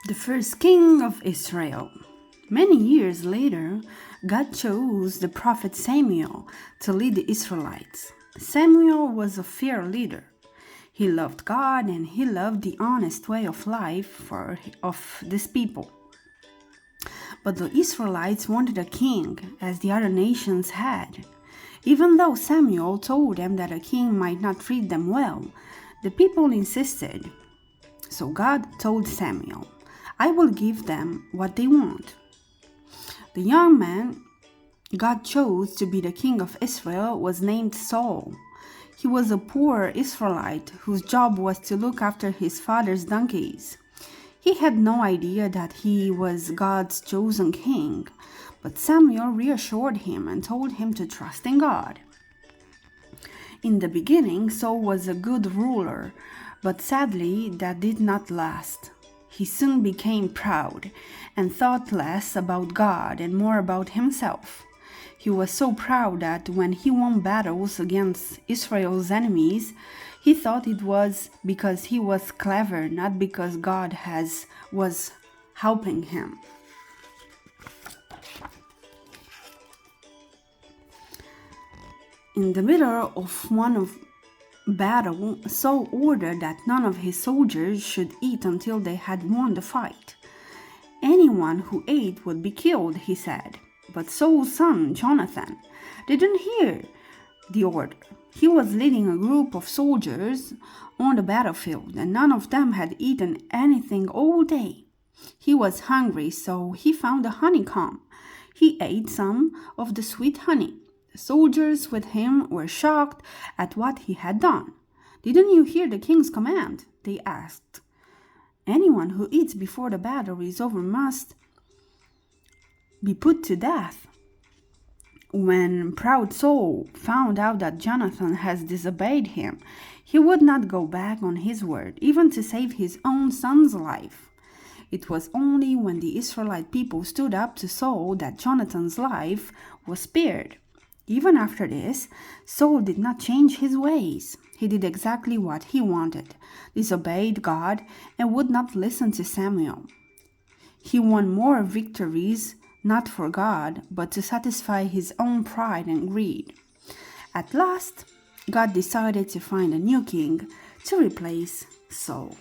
the first king of Israel. Many years later, God chose the prophet Samuel to lead the Israelites. Samuel was a fair leader. He loved God and he loved the honest way of life of this people. But the Israelites wanted a king, as the other nations had. Even though Samuel told them that a king might not treat them well, the people insisted. So God told Samuel, I will give them what they want. The young man God chose to be the king of Israel was named Saul. He was a poor Israelite whose job was to look after his father's donkeys. He had no idea that he was God's chosen king, but Samuel reassured him and told him to trust in God. In the beginning, Saul was a good ruler, but sadly that did not last. He soon became proud and thought less about God and more about himself. He was so proud that when he won battles against Israel's enemies, he thought it was because he was clever, not because God was helping him. In the middle of one battle, Saul ordered that none of his soldiers should eat until they had won the fight. Anyone who ate would be killed, he said. But Saul's son, Jonathan, didn't hear the order. He was leading a group of soldiers on the battlefield, and none of them had eaten anything all day. He was hungry, so he found a honeycomb. He ate some of the sweet honey. The soldiers with him were shocked at what he had done. Didn't you hear the king's command? They asked. Anyone who eats before the battle is over must be put to death. When proud Saul found out that Jonathan has disobeyed him, he would not go back on his word, even to save his own son's life. It was only when the Israelite people stood up to Saul that Jonathan's life was spared. Even after this, Saul did not change his ways. He did exactly what he wanted, disobeyed God, and would not listen to Samuel. He won more victories not for God, but to satisfy his own pride and greed. At last, God decided to find a new king to replace Saul.